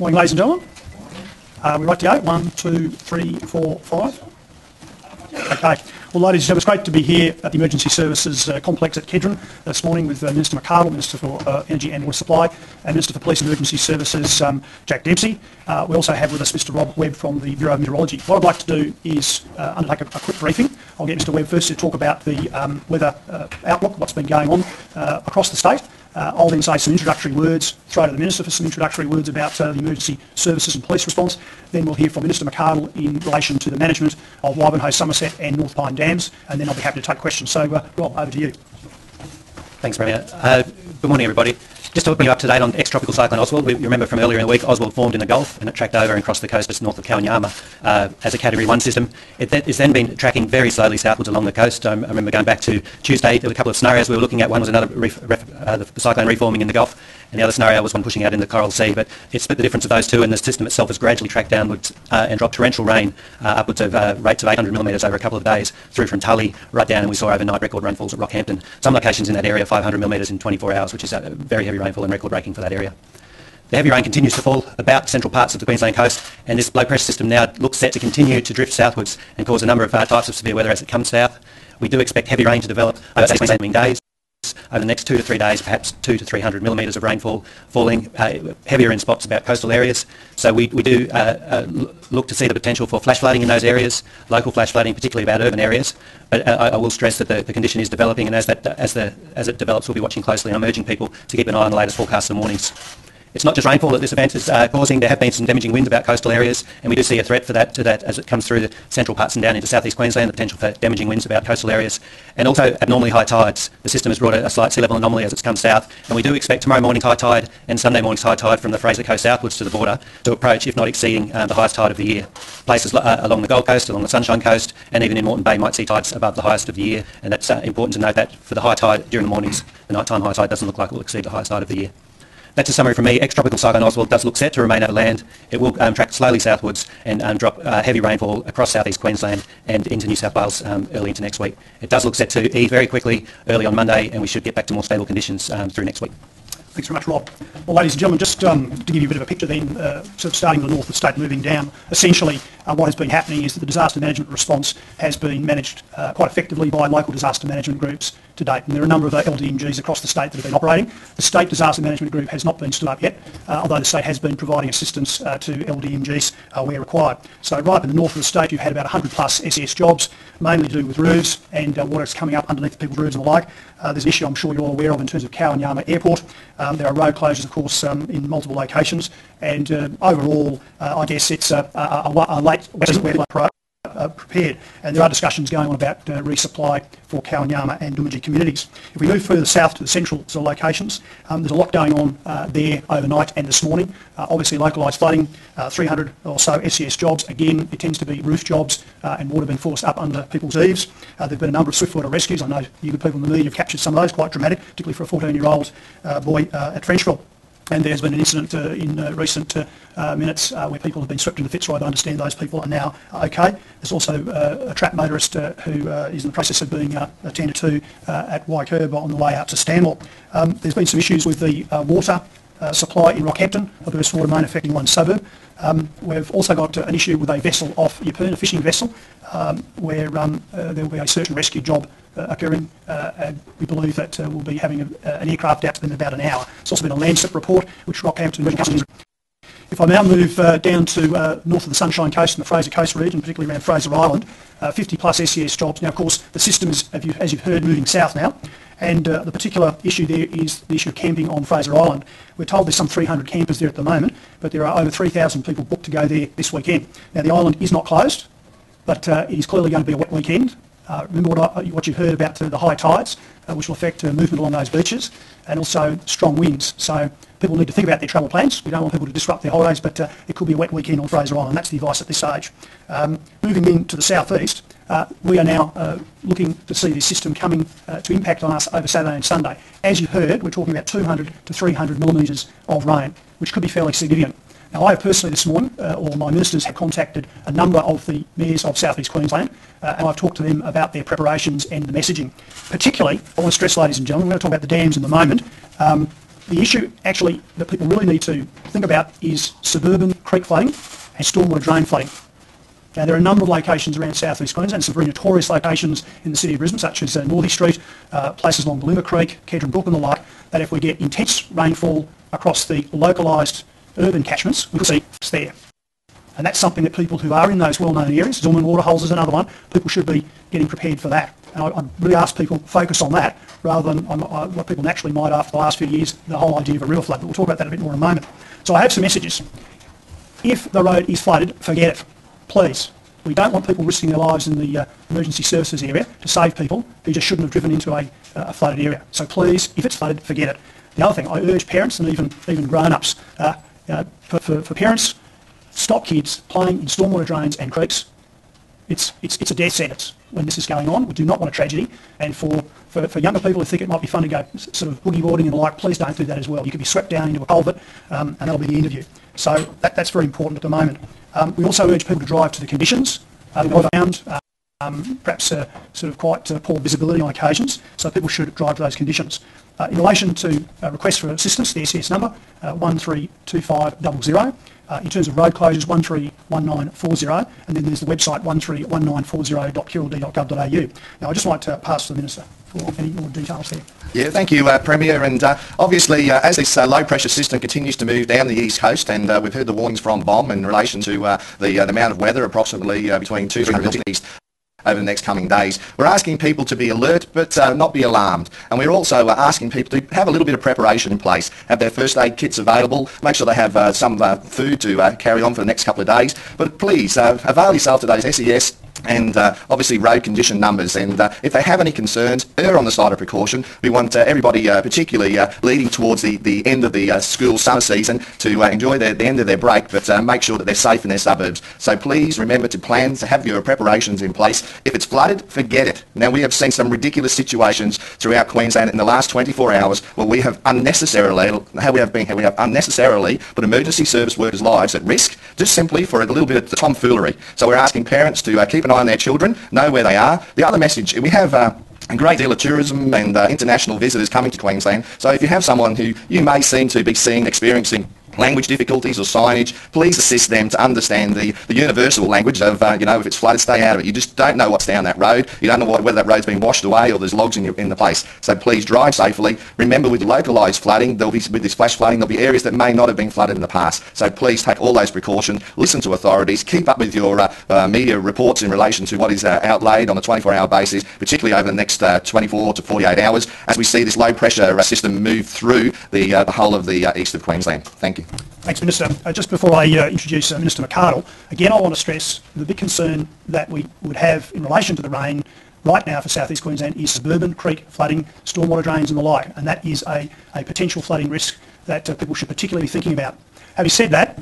Morning, ladies and gentlemen. We're right to go. 1, 2, 3, 4, 5. Okay. Well, ladies and gentlemen, it's great to be here at the Emergency Services Complex at Kedron this morning with Minister McArdle, Minister for Energy and Water Supply, and Minister for Police and Emergency Services, Jack Dempsey. We also have with us Mr Rob Webb from the Bureau of Meteorology. What I'd like to do is undertake a quick briefing. I'll get Mr Webb first to talk about the weather outlook, what's been going on across the state. I'll then say some introductory words, throw to the Minister for some introductory words about the emergency services and police response. Then we'll hear from Minister McArdle in relation to the management of Wivenhoe, Somerset and North Pine dams, and then I'll be happy to take questions. So, Rob, over to you. Thanks, Premier. Good morning, everybody. Just to bring you up to date on ex-tropical cyclone Oswald, you remember from earlier in the week, Oswald formed in the Gulf and it tracked over and crossed the coast just north of Kawanyama as a Category 1 system. It's then been tracking very slowly southwards along the coast. I remember going back to Tuesday, there were a couple of scenarios we were looking at. One was another the cyclone reforming in the Gulf, and the other scenario was one pushing out in the Coral Sea. But it split the difference of those two, and the system itself has gradually tracked downwards and dropped torrential rain upwards of rates of 800 millimetres over a couple of days through from Tully right down, and we saw overnight record rainfalls at Rockhampton. Some locations in that area 500 millimetres in 24 hours, which is very heavy rainfall and record breaking for that area. The heavy rain continues to fall about the central parts of the Queensland coast, and this low pressure system now looks set to continue to drift southwards and cause a number of types of severe weather as it comes south. We do expect heavy rain to develop over the coming days. Over the next 2 to 3 days, perhaps 200 to 300 millimetres of rainfall falling, heavier in spots about coastal areas. So we do look to see the potential for flash flooding in those areas, local flash flooding, particularly about urban areas. But I will stress that the condition is developing, and as it develops, we'll be watching closely and urging people to keep an eye on the latest forecasts in the mornings. It's not just rainfall that this event is causing. There have been some damaging winds about coastal areas, and we do see a threat to that as it comes through the central parts and down into southeast Queensland, the potential for damaging winds about coastal areas, and also abnormally high tides. The system has brought a slight sea level anomaly as it's come south, and we do expect tomorrow morning's high tide and Sunday morning's high tide from the Fraser Coast southwards to the border to approach, if not exceeding, the highest tide of the year. Places along the Gold Coast, along the Sunshine Coast, and even in Moreton Bay might see tides above the highest of the year, and that's important to note that for the high tide during the mornings, the nighttime high tide doesn't look like it will exceed the highest tide of the year. That's a summary from me. Ex-tropical cyclone Oswald does look set to remain over land. It will track slowly southwards and drop heavy rainfall across southeast Queensland and into New South Wales early into next week. It does look set to ease very quickly early on Monday, and we should get back to more stable conditions through next week. Thanks very much, Rob. Well, ladies and gentlemen, just to give you a bit of a picture then, sort of starting in the north of the state, moving down, essentially what has been happening is that the disaster management response has been managed quite effectively by local disaster management groups to date, and there are a number of LDMGs across the state that have been operating. The State Disaster Management Group has not been stood up yet, although the state has been providing assistance to LDMGs where required. So right up in the north of the state, you've had about 100 plus SES jobs, mainly to do with roofs and water's coming up underneath people's roofs and the like. There's an issue I'm sure you're all aware of in terms of Kawanyama Airport. There are road closures, of course, in multiple locations, and overall, I guess it's a late prepared, and there are discussions going on about resupply for Kawanyama and Newman communities. If we move further south to the central sort of locations, there's a lot going on there overnight and this morning. Obviously localised flooding, 300 or so SES jobs. Again, it tends to be roof jobs and water being forced up under people's eaves. There have been a number of swiftwater rescues. I know you good people in the media have captured some of those, quite dramatic, particularly for a 14-year-old boy at Frenchville. And there's been an incident in recent minutes where people have been swept into the Fitzroy. I understand those people are now okay. There's also a trapped motorist who is in the process of being attended to at Waikirb on the way out to Stanmore. There's been some issues with the water supply in Rockhampton, a burst water main affecting one suburb. We've also got an issue with a vessel off Yeppoon, a fishing vessel, where there will be a search and rescue job occurring. And we believe that we'll be having an aircraft out in about an hour. There's also been a Landsat report, which Rockhampton. If I now move down to north of the Sunshine Coast and the Fraser Coast region, particularly around Fraser Island, 50 plus SES jobs. Now, of course, the system is, as you've heard, moving south now, and the particular issue there is the issue of camping on Fraser Island. We're told there's some 300 campers there at the moment, but there are over 3,000 people booked to go there this weekend. Now, the island is not closed, but it is clearly going to be a wet weekend. Remember what you've heard about the high tides, which will affect movement along those beaches, and also strong winds. So people need to think about their travel plans. We don't want people to disrupt their holidays, but it could be a wet weekend on Fraser Island. That's the advice at this stage. Moving into the southeast, we are now looking to see this system coming to impact on us over Saturday and Sunday. As you heard, we're talking about 200 to 300 millimetres of rain, which could be fairly significant. Now, I have personally this morning, or my ministers have contacted a number of the mayors of South East Queensland, and I've talked to them about their preparations and the messaging. Particularly, I want to stress, ladies and gentlemen, we're going to talk about the dams in a moment. The issue actually that people really need to think about is suburban creek flooding and stormwater drain flooding. Now, there are a number of locations around South East Queensland, some very notorious locations in the city of Brisbane, such as Northey Street, places along Ballimba Creek, Kedron Brook and the like, that if we get intense rainfall across the localised urban catchments, we will see it's there. And that's something that people who are in those well-known areas, Newman waterholes is another one, people should be getting prepared for that. And I really ask people to focus on that rather than on what people naturally might after the last few years, the whole idea of a river flood. But we'll talk about that a bit more in a moment. So I have some messages. If the road is flooded, forget it. Please. We don't want people risking their lives in the emergency services area to save people who just shouldn't have driven into a flooded area. So please, if it's flooded, forget it. The other thing, I urge parents and even grown-ups, for parents, stop kids playing in stormwater drains and creeks. It's a death sentence when this is going on. We do not want a tragedy. And for younger people who think it might be fun to go sort of boogie boarding and the like, please don't do that as well. You could be swept down into a culvert and that'll be the end of you. So that's very important at the moment. We also urge people to drive to the conditions. We've found perhaps sort of quite poor visibility on occasions, so people should drive to those conditions. In relation to requests for assistance, the SES number 132500. In terms of road closures, 131940, and then there's the website 131940.qld.gov.au. Now, I'd just like to pass to the Minister for any more details there. Yeah, thank you, Premier. And obviously, as this low-pressure system continues to move down the east coast, and we've heard the warnings from BOM in relation to the amount of weather, approximately between 200 and 300 east over the next coming days. We're asking people to be alert but not be alarmed, and we're also asking people to have a little bit of preparation in place, have their first aid kits available, make sure they have some food to carry on for the next couple of days, but please avail yourself to those SES and obviously road condition numbers, and if they have any concerns, err on the side of precaution. We want everybody, particularly leading towards the end of the school summer season, to enjoy the end of their break, but make sure that they're safe in their suburbs. So please remember to plan, to have your preparations in place. If it's flooded, forget it. Now, we have seen some ridiculous situations throughout Queensland in the last 24 hours where we have unnecessarily put emergency service workers' lives at risk just simply for a little bit of tomfoolery. So we're asking parents to keep an eye on their children, know where they are. The other message, we have a great deal of tourism and international visitors coming to Queensland, so if you have someone who you may seem to be experiencing language difficulties or signage, please assist them to understand the universal language of, if it's flooded, stay out of it. You just don't know what's down that road. You don't know whether that road's been washed away or there's logs in the place. So please drive safely. Remember, with localised flooding, with this flash flooding, there'll be areas that may not have been flooded in the past. So please take all those precautions, listen to authorities, keep up with your media reports in relation to what is outlaid on a 24-hour basis, particularly over the next 24 to 48 hours, as we see this low-pressure system move through the whole of the east of Queensland. Thank you. Thanks, Minister. Just before I introduce Minister McArdle, again I want to stress the big concern that we would have in relation to the rain right now for South East Queensland is suburban creek flooding, stormwater drains and the like, and that is a potential flooding risk that people should particularly be thinking about. Having said that,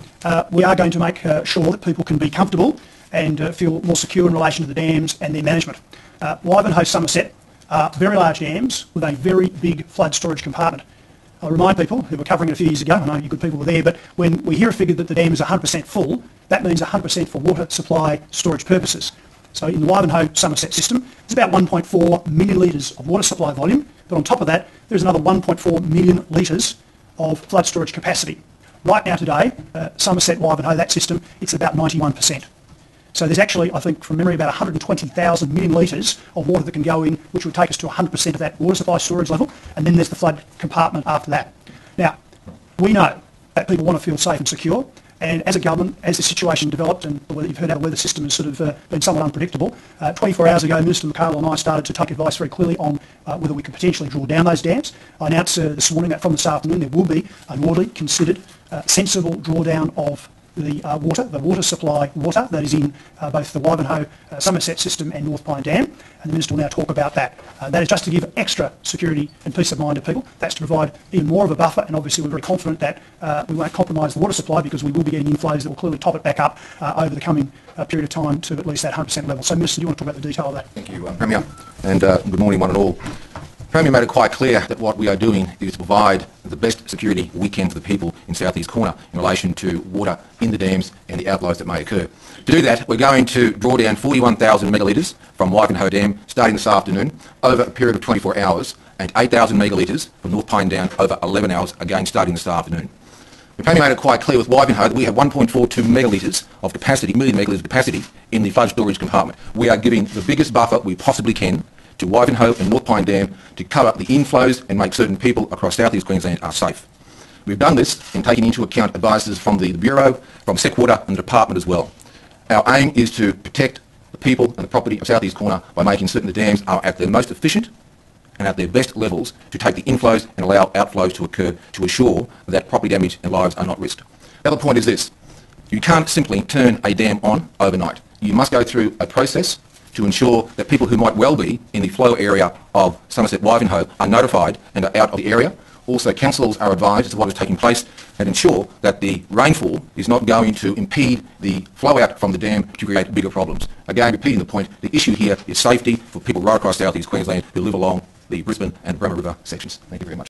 we are going to make sure that people can be comfortable and feel more secure in relation to the dams and their management. Ivanhoe, Somerset are very large dams with a very big flood storage compartment. I remind people who were covering it a few years ago, I know you good people were there, but when we hear a figure that the dam is 100% full, that means 100% for water supply storage purposes. So in the Ivanhoe Somerset system, it's about 1.4 million litres of water supply volume, but on top of that, there's another 1.4 million litres of flood storage capacity. Right now today, Somerset, Ivanhoe, that system, it's about 91%. So there's actually, I think, from memory, about 120,000 million litres of water that can go in, which would take us to 100% of that water supply storage level, and then there's the flood compartment after that. Now, we know that people want to feel safe and secure, and as a government, as the situation developed, and you've heard our weather system has sort of been somewhat unpredictable, 24 hours ago, Minister McArdle and I started to take advice very clearly on whether we could potentially draw down those dams. I announced this morning that from this afternoon there will be an orderly, considered, sensible drawdown of the water supply water that is in both the Ivanhoe Somerset system and North Pine Dam, and the Minister will now talk about that. That is just to give extra security and peace of mind to people. That's to provide even more of a buffer, and obviously we're very confident that we won't compromise the water supply because we will be getting inflows that will clearly top it back up over the coming period of time to at least that 100% level. So, Minister, do you want to talk about the detail of that? Thank you, Premier, and good morning one and all. Premier made it quite clear that what we are doing is to provide the best security we can for the people in South East Corner in relation to water in the dams and the outflows that may occur. To do that, we're going to draw down 41,000 megalitres from Ivanhoe Dam starting this afternoon over a period of 24 hours, and 8,000 megalitres from North Pine Down over 11 hours, again starting this afternoon. The Premier made it quite clear with Wivenhoe that we have 1.42 megalitres of capacity, million megalitres of capacity in the flood storage compartment. We are giving the biggest buffer we possibly can to Wivenhoe and North Pine Dam to cover the inflows and make certain people across South East Queensland are safe. We've done this in taking into account advices from the Bureau, from Seqwater and the Department as well. Our aim is to protect the people and the property of South East Corner by making certain the dams are at their most efficient and at their best levels to take the inflows and allow outflows to occur to assure that property damage and lives are not risked. The other point is this: you can't simply turn a dam on overnight. You must go through a process to ensure that people who might well be in the flow area of Somerset Wivenhoe are notified and are out of the area. Also, councils are advised as to what is taking place and ensure that the rainfall is not going to impede the flow out from the dam to create bigger problems. Again, repeating the point, the issue here is safety for people right across South East Queensland who live along the Brisbane and Bremer River sections. Thank you very much.